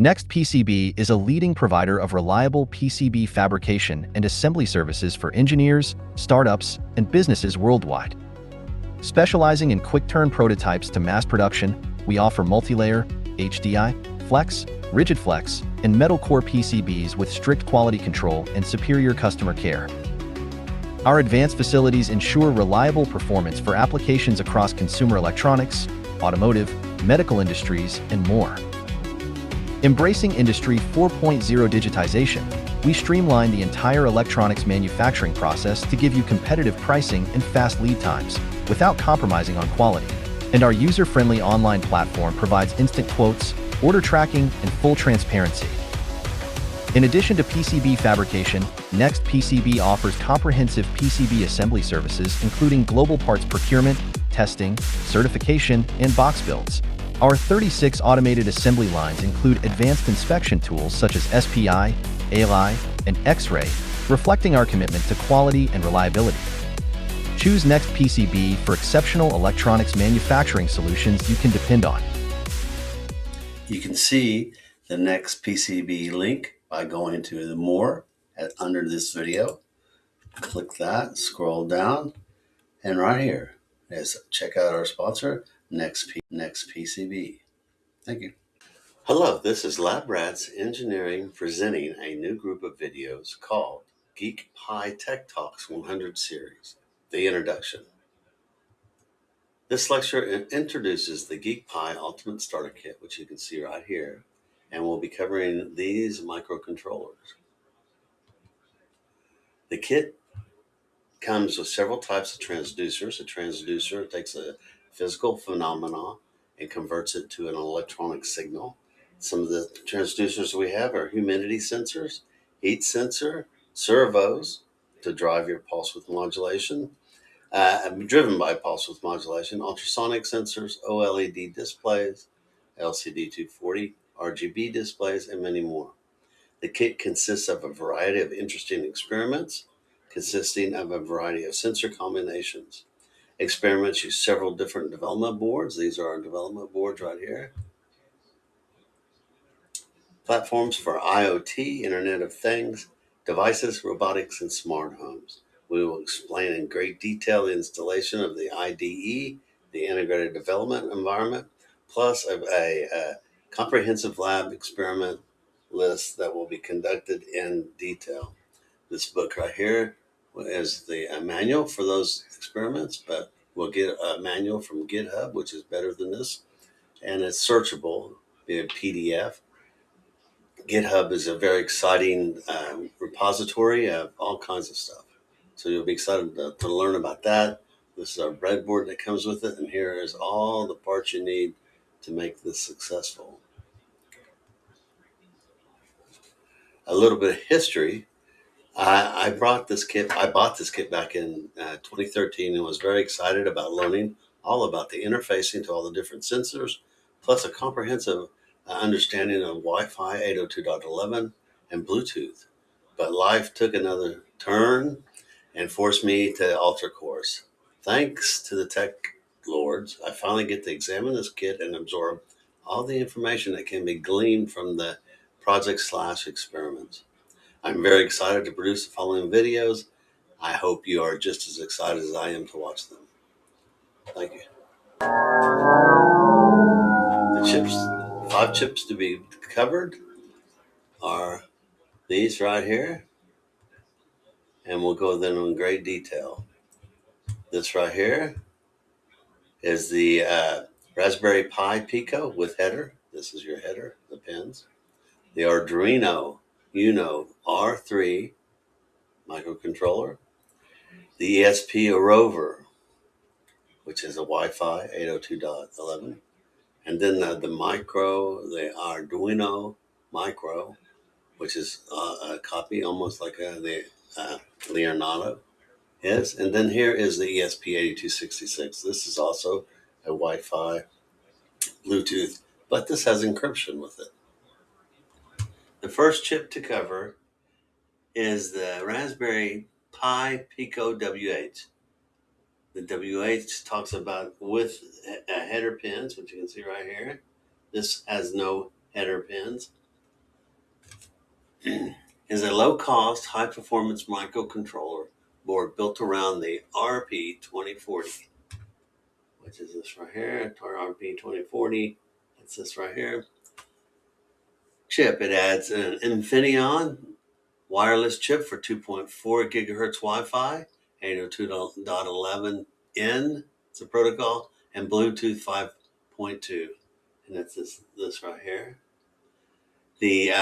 NextPCB is a leading provider of reliable PCB fabrication and assembly services for engineers, startups, and businesses worldwide. Specializing in quick-turn prototypes to mass production, we offer multi-layer, HDI, flex, rigid flex, and metal core PCBs with strict quality control and superior customer care. Our advanced facilities ensure reliable performance for applications across consumer electronics, automotive, medical industries, and more. Embracing Industry 4.0 digitization, we streamline the entire electronics manufacturing process to give you competitive pricing and fast lead times, without compromising on quality. And our user-friendly online platform provides instant quotes, order tracking, and full transparency. In addition to PCB fabrication, NextPCB offers comprehensive PCB assembly services including global parts procurement, testing, certification, and box builds. Our 36 automated assembly lines include advanced inspection tools such as SPI, ALI, and X-ray, reflecting our commitment to quality and reliability. Choose NextPCB for exceptional electronics manufacturing solutions you can depend on. You can see the NextPCB link by going to the More under this video. Click that, scroll down, and right here is check out our sponsor, NextPCB. Thank you. Hello, this is Lab Rats Engineering presenting a new group of videos called GeekPi Tech Talks 100 Series, the introduction. This lecture introduces the GeeekPi Ultimate Starter Kit, which you can see right here, and we'll be covering these microcontrollers. The kit comes with several types of transducers. A transducer takes a physical phenomenon and converts it to an electronic signal. Some of the transducers we have are humidity sensors, heat sensor, servos to drive your pulse width modulation, driven by pulse width modulation, ultrasonic sensors, OLED displays, LCD 240, RGB displays, and many more. The kit consists of a variety of interesting experiments, consisting of a variety of sensor combinations. Experiments use several different development boards. These are our development boards right here. Platforms for IoT, Internet of Things, devices, robotics, and smart homes. We will explain in great detail the installation of the IDE, the Integrated Development Environment, plus a comprehensive lab experiment list that will be conducted in detail. This book right here is the manual for those experiments, but we'll get a manual from GitHub, which is better than this, and it's searchable via PDF. GitHub is a very exciting repository of all kinds of stuff. So you'll be excited to learn about that. This is our breadboard that comes with it, and here is all the parts you need to make this successful. A little bit of history. I bought this kit back in 2013 and was very excited about learning all about the interfacing to all the different sensors, plus a comprehensive understanding of Wi-Fi 802.11 and Bluetooth. But life took another turn and forced me to alter course. Thanks to the tech lords, I finally get to examine this kit and absorb all the information that can be gleaned from the project/experiments. I'm very excited to produce the following videos. I hope you are just as excited as I am to watch them. Thank you. The chips, 5 chips to be covered are these right here, and we'll go then in great detail. This right here is the Raspberry Pi Pico with header. This is your header, the pins. The Arduino Uno R3 microcontroller. The ESP WROVER, which is a Wi-Fi 802.11. And then the Micro, the Arduino Micro, which is a copy almost like the Leonardo is. And then here is the ESP8266. This is also a Wi-Fi Bluetooth, but this has encryption with it. The first chip to cover is the Raspberry Pi Pico WH. The WH talks about with header pins, which you can see right here. This has no header pins. is a low-cost, high-performance microcontroller board built around the RP2040, which is this right here, RP2040. It's this right here. Chip. It adds an Infineon wireless chip for 2.4 gigahertz Wi-Fi, 802.11n. It's a protocol, and Bluetooth 5.2, and that's this right here. The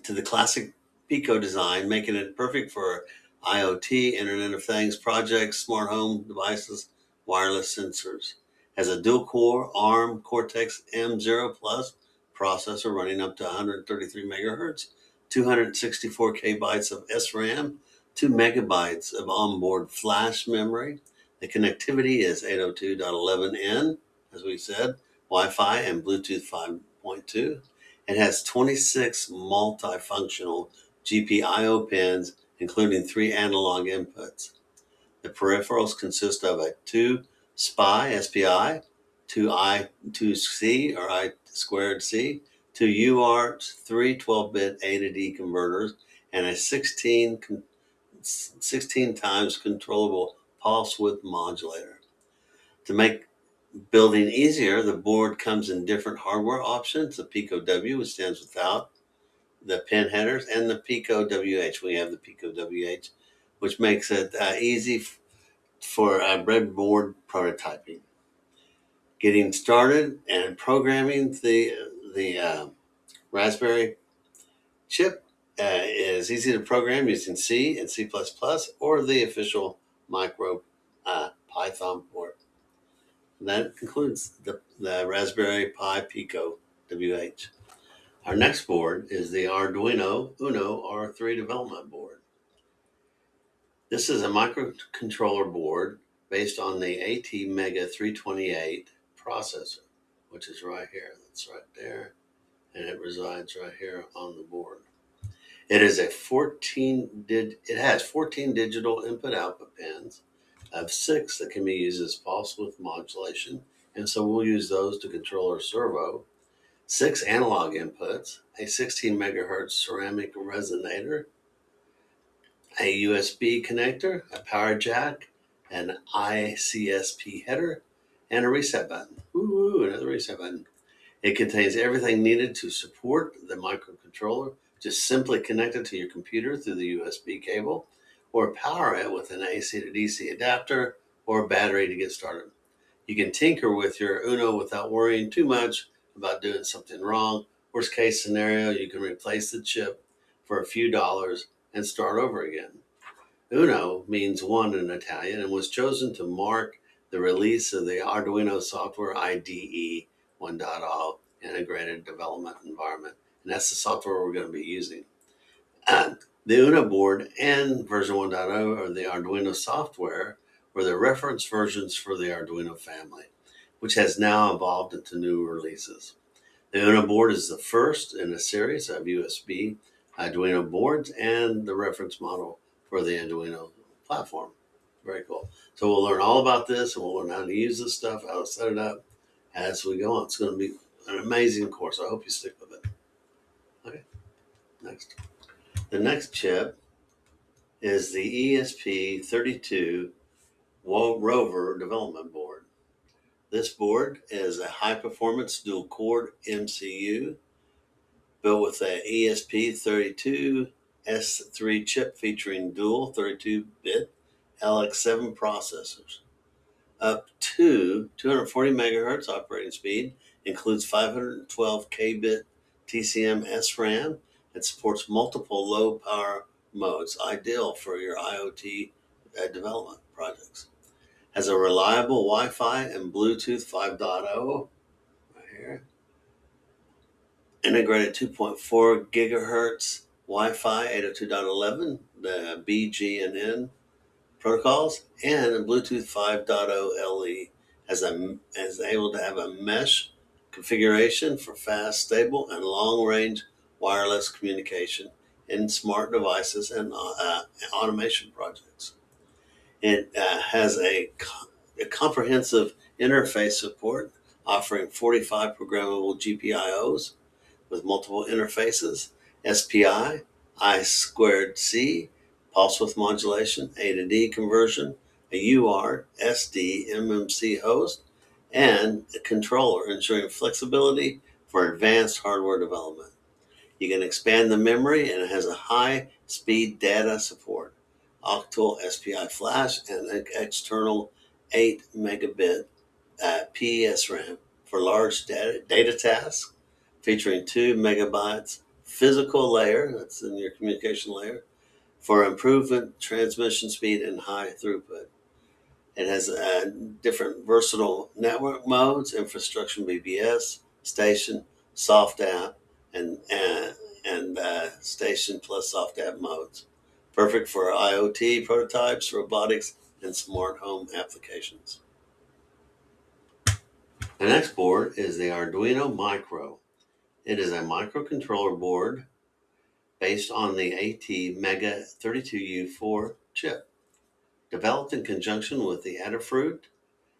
to the classic Pico design, making it perfect for IoT, Internet of Things projects, smart home devices, wireless sensors. Has a dual-core ARM Cortex M0 Plus processor running up to 133 megahertz, 264 bytes of SRAM, 2 megabytes of onboard flash memory. The connectivity is 802.11n, as we said, Wi-Fi and Bluetooth 5.2. It has 26 multifunctional GPIO pins, including 3 analog inputs. The peripherals consist of a 2 SPI, 2 I2C or I squared C, 2 UARTs, 3 12-bit A to D converters, and a 16 times controllable pulse width modulator. To make building easier, the board comes in different hardware options. The Pico W, which stands without the pin headers, and the Pico WH. We have the Pico WH, which makes it easy for breadboard prototyping. Getting started and programming the Raspberry chip is easy to program using C and C++ or the official Micro Python board. That concludes the Raspberry Pi Pico WH. Our next board is the Arduino Uno R3 development board. This is a microcontroller board based on the ATmega 328 processor, which is right here. That's right there. And it resides right here on the board. It is it has 14 digital input-output pins of 6 that can be used as pulse width modulation, and so we'll use those to control our servo. 6 analog inputs, a 16 megahertz ceramic resonator, a USB connector, a power jack, an ICSP header, and a reset button. Ooh, another reset button. It contains everything needed to support the microcontroller. Just simply connect it to your computer through the USB cable, or power it with an AC to DC adapter or a battery to get started. You can tinker with your Uno without worrying too much about doing something wrong. Worst case scenario, you can replace the chip for a few dollars and start over again. Uno means one in Italian and was chosen to mark the release of the Arduino software IDE 1.0 integrated development environment. And that's the software we're going to be using. The Uno board and version 1.0 or the Arduino software were the reference versions for the Arduino family, which has now evolved into new releases. The Uno board is the first in a series of USB Arduino boards and the reference model for the Arduino platform. Very cool. So we'll learn all about this, and we'll learn how to use this stuff, how to set it up as we go on. It's going to be an amazing course. I hope you stick with it. Okay, next. The next chip is the ESP32 WROVER development board. This board is a high-performance dual-core MCU built with an ESP32 S3 chip featuring dual 32-bit LX7 processors. Up to 240 megahertz operating speed, includes 512 kbit TCM SRAM, and supports multiple low-power modes, ideal for your IoT development projects. Has a reliable Wi-Fi and Bluetooth 5.0 right here. Integrated 2.4 gigahertz Wi-Fi 802.11, the B, G, and N protocols, and a Bluetooth 5.0 LE is able to have a mesh configuration for fast, stable, and long-range wireless communication in smart devices and automation projects. It has a comprehensive interface support, offering 45 programmable GPIOs with multiple interfaces. SPI, I2C, pulse width modulation, A to D conversion, a UART, SD, MMC host, and a controller, ensuring flexibility for advanced hardware development. You can expand the memory, and it has a high-speed data support, octal SPI flash, and an external 8 megabit PSRAM for large data tasks, featuring 2 megabytes physical layer, that's in your communication layer, for improvement transmission speed and high throughput. It has different versatile network modes: infrastructure, BBS, station, soft app, and station plus soft app modes. Perfect for IoT prototypes, robotics, and smart home applications. The next board is the Arduino Micro. It is a microcontroller board based on the AT-Mega 32U4 chip. Developed in conjunction with the Adafruit,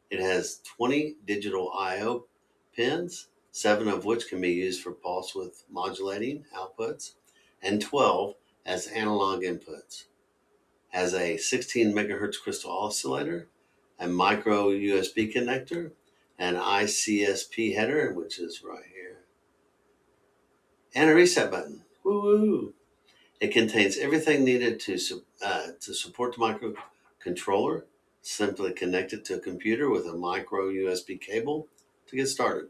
it has 20 digital I/O pins, 7 of which can be used for pulse width modulating outputs, and 12 as analog inputs. Has a 16 megahertz crystal oscillator, a micro USB connector, an ICSP header, which is right here, and a reset button. Woo-woo! It contains everything needed to support the microcontroller. Simply connect it to a computer with a micro USB cable to get started.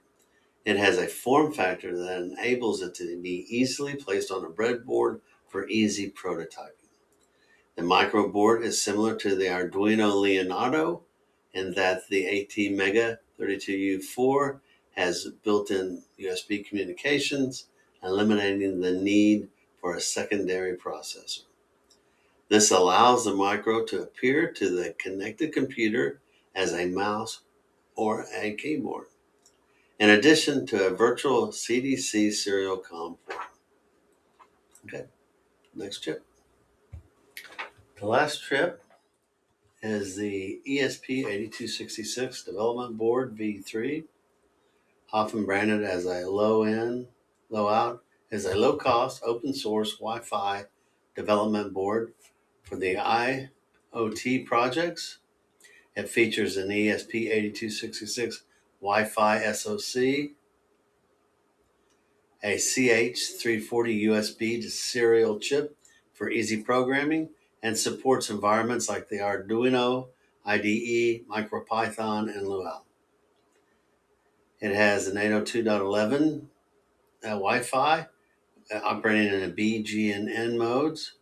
It has a form factor that enables it to be easily placed on a breadboard for easy prototyping. The micro board is similar to the Arduino Leonardo in that the AT-Mega 32U4 has built-in USB communications, eliminating the need for a secondary processor. This allows the micro to appear to the connected computer as a mouse or a keyboard, in addition to a virtual CDC serial COM port. Okay, next chip. The last chip is the ESP8266 Development Board V3, often branded as a low-out, is a low-cost, open-source Wi-Fi development board for the IoT projects. It features an ESP8266 Wi-Fi SoC, a CH340 USB to serial chip for easy programming, and supports environments like the Arduino IDE, MicroPython, and Lua. It has an 802.11 Wi-Fi operating in a B, G, and N modes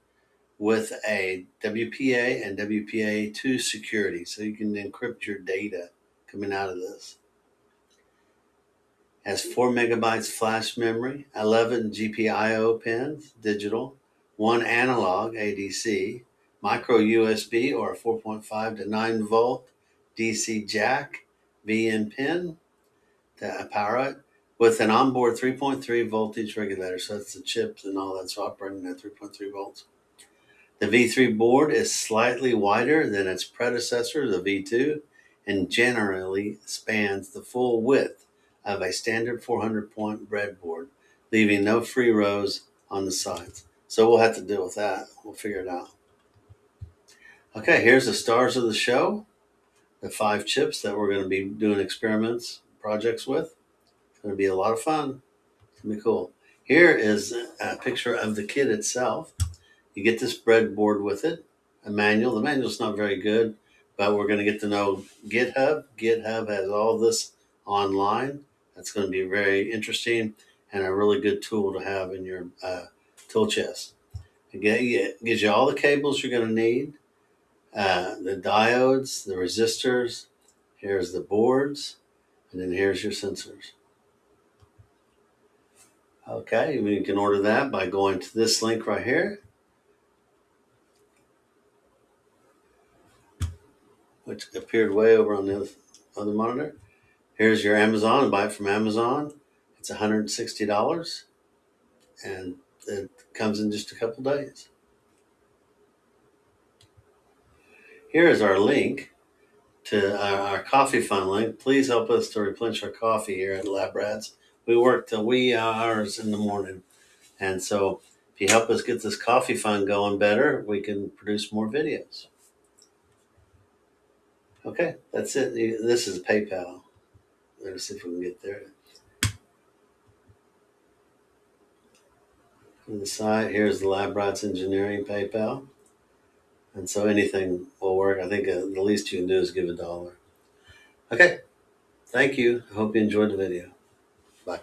with a WPA and WPA2 security, so you can encrypt your data coming out of this. Has 4 megabytes flash memory, 11 GPIO pins, digital, 1 analog ADC, micro USB or a 4.5 to 9 volt DC jack VN pin to power it, with an onboard 3.3 voltage regulator. So that's the chips and all that's operating at 3.3 volts. The V3 board is slightly wider than its predecessor, the V2, and generally spans the full width of a standard 400-point breadboard, leaving no free rows on the sides. So we'll have to deal with that. We'll figure it out. Okay, here's the stars of the show, the 5 chips that we're going to be doing experiments, projects with. It's going to be a lot of fun. It's going to be cool. Here is a picture of the kit itself. You get this breadboard with it, a manual. The manual's not very good, but we're going to get to know GitHub. GitHub has all this online. That's going to be very interesting and a really good tool to have in your tool chest. It gives you all the cables you're going to need, the diodes, the resistors. Here's the boards, and then here's your sensors. Okay, you can order that by going to this link right here, which appeared way over on the other monitor. Here's your Amazon. Buy it from Amazon. It's $160, and it comes in just a couple days. Here is our link to our coffee fund link. Please help us to replenish our coffee here at Lab Rats. We work till wee hours in the morning, and so If you help us get this coffee fund going better, we can produce more videos. Okay, that's it. This is PayPal. Let's see if we can get there. On the side, here's the Lab Rats Engineering PayPal. And so anything will work. I think the least you can do is give $1. Okay, thank you. I hope you enjoyed the video. Bye.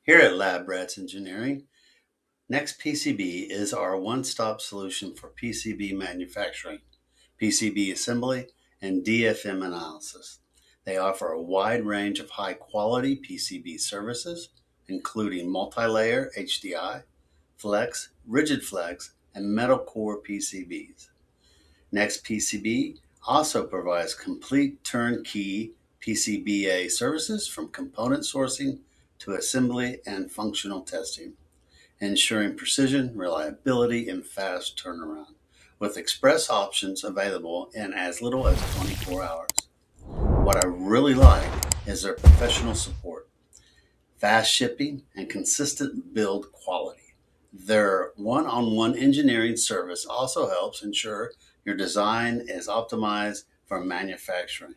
Here at Lab Rats Engineering, NextPCB is our one-stop solution for PCB manufacturing, PCB assembly, and DFM analysis. They offer a wide range of high-quality PCB services, including multi-layer HDI, flex, rigid flex, and metal core PCBs. NextPCB also provides complete turnkey PCBA services from component sourcing to assembly and functional testing, ensuring precision, reliability, and fast turnaround, with express options available in as little as 24 hours. What I really like is their professional support, fast shipping, and consistent build quality. Their one-on-one engineering service also helps ensure your design is optimized for manufacturing.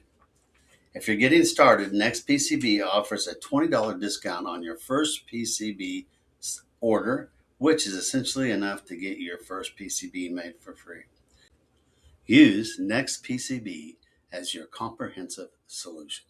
If you're getting started, NextPCB offers a $20 discount on your first PCB order, which is essentially enough to get your first PCB made for free. Use NextPCB as your comprehensive solution.